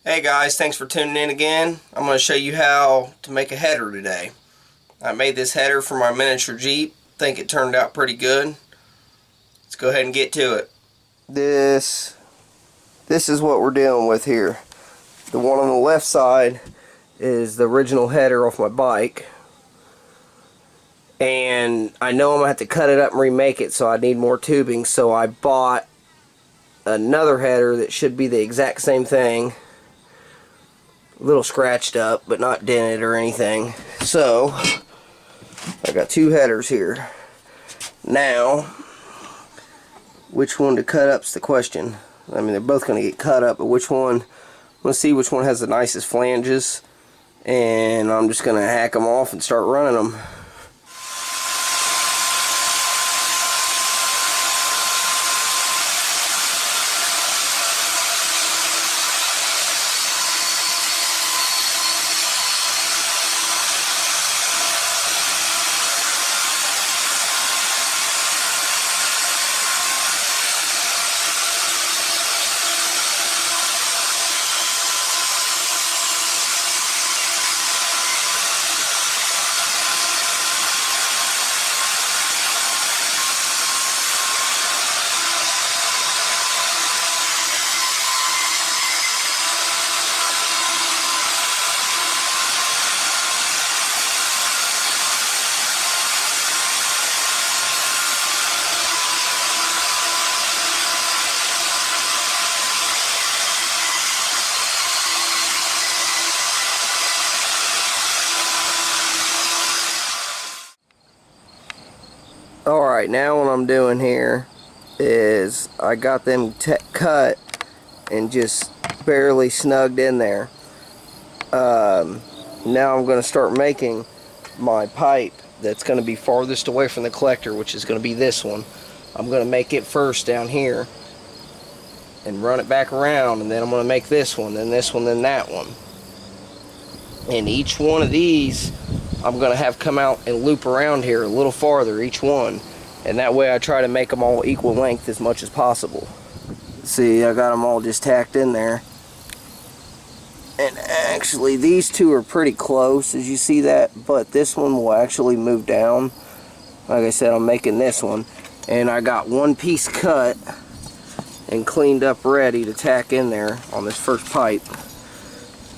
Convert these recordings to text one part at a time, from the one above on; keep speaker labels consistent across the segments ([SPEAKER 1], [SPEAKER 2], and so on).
[SPEAKER 1] Hey guys, thanks for tuning in again. I'm going to show you how to make a header today. I made this header for my miniature Jeep. Think it turned out pretty good. Let's go ahead and get to it. This is what we're dealing with here. The one on the left side is the original header off my bike. And I know I'm going to have to cut it up and remake it, so I need more tubing. So I bought another header that should be the exact same thing. A little scratched up, but not dented or anything. So I got two headers here. Now, which one to cut up's the question. I mean, they're both going to get cut up, but which one? I'm going to see which one has the nicest flanges, and I'm just going to hack them off and start running them. Alright, now what I'm doing here is I got them cut and just barely snugged in there. Now I'm going to start making my pipe that's going to be farthest away from the collector, which is going to be this one. I'm going to make it first down here and run it back around, and then I'm going to make this one, then this one, then that one. And each one of these I'm going to have come out and loop around here a little farther, each one. And that way I try to make them all equal length as much as possible. See, I got them all just tacked in there. And actually, these two are pretty close, as you see that. But this one will actually move down. Like I said, I'm making this one. And I got one piece cut and cleaned up ready to tack in there on this first pipe.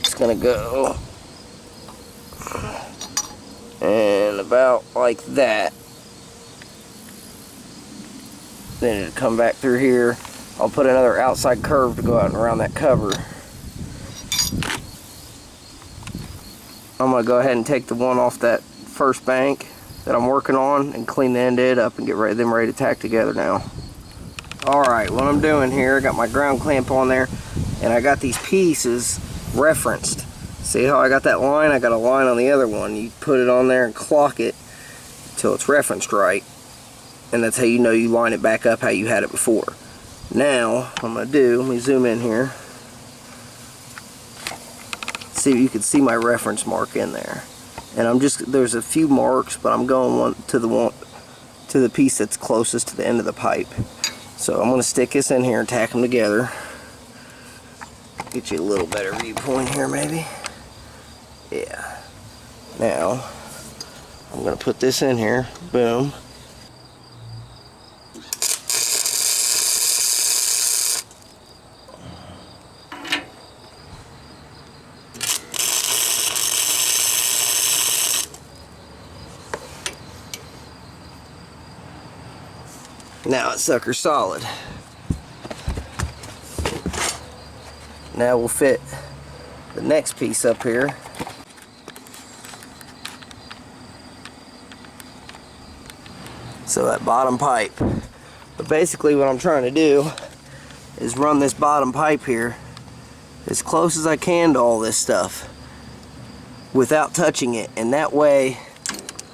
[SPEAKER 1] It's going to go and about like that. Then it'll come back through here. I'll put another outside curve to go out and around that cover. I'm going to go ahead and take the one off that first bank that I'm working on and clean the end of it up and get them ready to tack together now. Alright, what I'm doing here, I got my ground clamp on there, and I got these pieces referenced. See how I got that line? I got a line on the other one. You put it on there and clock it until it's referenced right. And that's how you know you line it back up how you had it before. Now, what I'm going to do, let me zoom in here. See if you can see my reference mark in there. And I'm just, there's a few marks, but I'm going to the piece that's closest to the end of the pipe. So I'm going to stick this in here and tack them together. Get you a little better viewpoint here maybe. Yeah. Now, I'm going to put this in here. Boom. Now it's sucker solid. Now we'll fit the next piece up here. So that bottom pipe. But basically what I'm trying to do is run this bottom pipe here as close as I can to all this stuff without touching it, and that way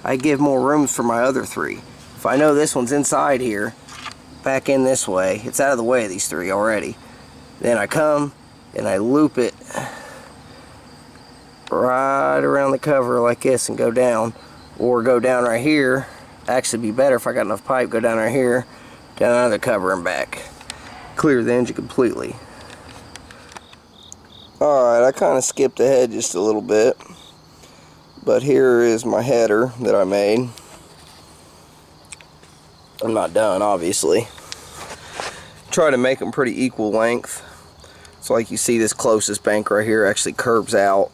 [SPEAKER 1] I give more room for my other three. If I know this one's inside here, back in this way, it's out of the way of these three already, then I come and I loop it right around the cover like this and go down, or go down right here. Actually be better if I got enough pipe, go down right here, down under the cover and back. Clear the engine completely. Alright, I kind of skipped ahead just a little bit, but here is my header that I made. I'm not done, obviously. Try to make them pretty equal length. So like you see, this closest bank right here actually curves out.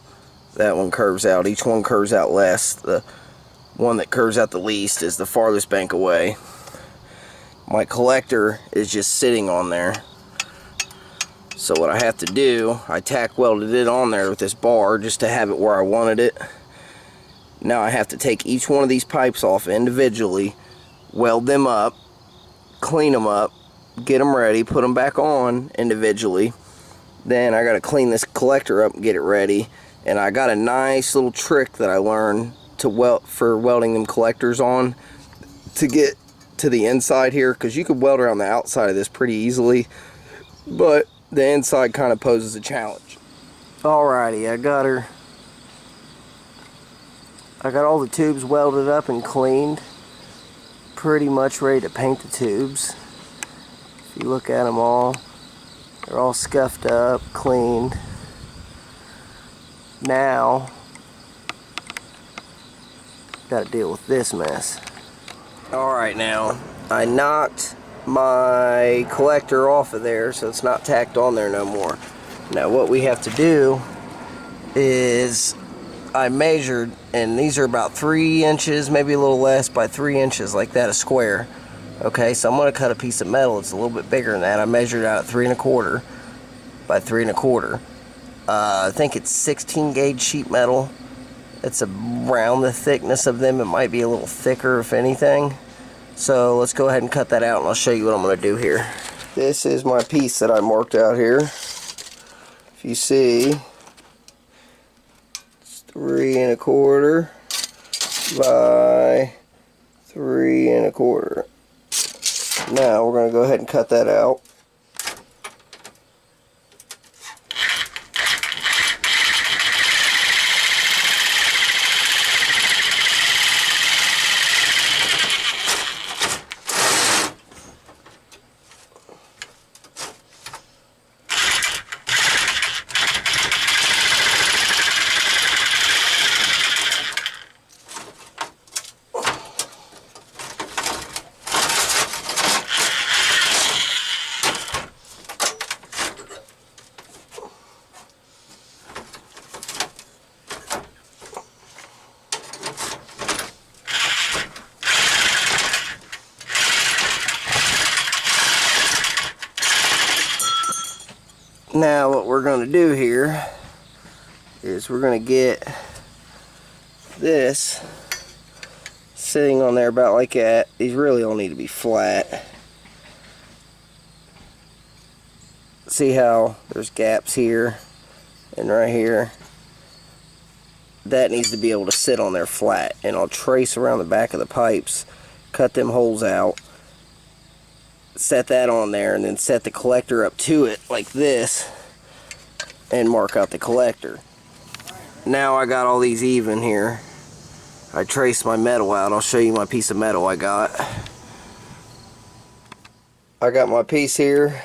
[SPEAKER 1] That one curves out. Each one curves out less. The one that curves out the least is the farthest bank away. My collector is just sitting on there. So what I have to do, I tack welded it on there with this bar just to have it where I wanted it. Now I have to take each one of these pipes off individually, weld them up, clean them up, get them ready, put them back on individually. Then I got to clean this collector up and get it ready. And I got a nice little trick that I learned to welding them collectors on to get to the inside here, because you could weld around the outside of this pretty easily, but the inside kind of poses a challenge. Alrighty, I got all the tubes welded up and cleaned, pretty much ready to paint the tubes. If you look at them all, they're all scuffed up, cleaned. Now got to deal with this mess. Alright, now I knocked my collector off of there, so it's not tacked on there no more. Now what we have to do is, I measured, and these are about 3 inches, maybe a little less, by 3 inches, like that, a square. Okay, so I'm going to cut a piece of metal. It's a little bit bigger than that. I measured out at 3 1/4 by 3 1/4. I think it's 16 gauge sheet metal. It's around the thickness of them. It might be a little thicker if anything. So let's go ahead and cut that out, and I'll show you what I'm going to do here. This is my piece that I marked out here. If you see, it's 3 1/4 by 3 1/4. Now we're going to go ahead and cut that out. Now what we're going to do here is we're going to get this sitting on there about like that. These really all need to be flat. See how there's gaps here and right here? That needs to be able to sit on there flat. And I'll trace around the back of the pipes, cut them holes out, set that on there, and then set the collector up to it like this and mark out the collector. Now I got all these even here. I traced my metal out. I'll show you my piece of metal I got. I got my piece here.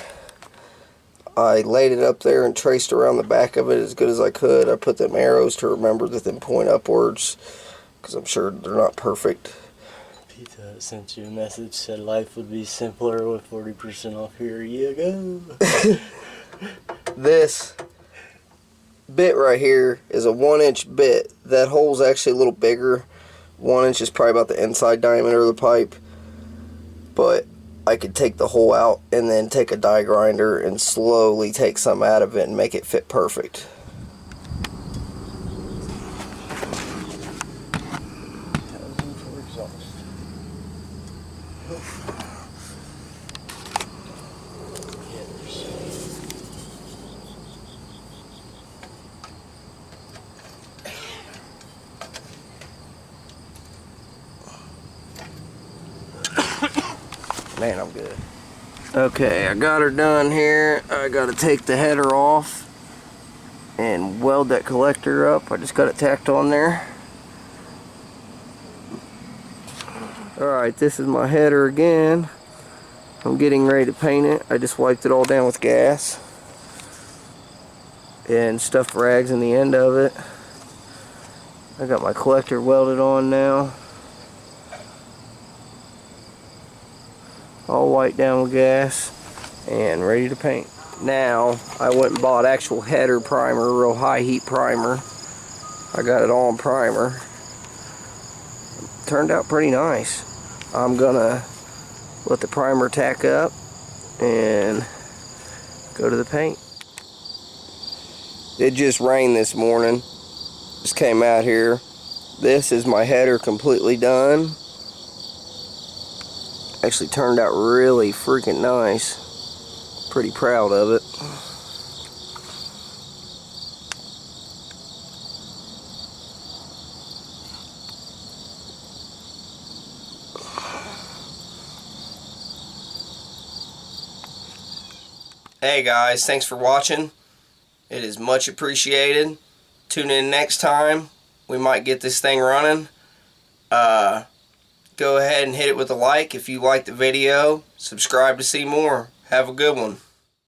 [SPEAKER 1] I laid it up there and traced around the back of it as good as I could. I put them arrows to remember that them point upwards, because I'm sure they're not perfect.
[SPEAKER 2] Pizza sent you a message, said life would be simpler with 40% off. Here you go.
[SPEAKER 1] This bit right here is a 1-inch bit. That hole's actually a little bigger. 1 inch is probably about the inside diameter of the pipe. But I could take the hole out and then take a die grinder and slowly take some out of it and make it fit perfect. Man, I'm good. Okay, I got her done here. I got to take the header off and weld that collector up. I just got it tacked on there. Alright, this is my header again. I'm getting ready to paint it. I just wiped it all down with gas. and stuffed rags in the end of it. I got my collector welded on now. All white down with gas and ready to paint. Now I went and bought actual header primer, real high heat primer. I got it all in primer. Turned out pretty nice. I'm gonna let the primer tack up and go to the paint. It just rained this morning. Just came out here. This is my header completely done. Actually turned out really freaking nice. Pretty proud of it. Hey guys, thanks for watching. It is much appreciated. Tune in next time. We might get this thing running. Go ahead and hit it with a like if you liked the video. Subscribe to see more. Have a good one.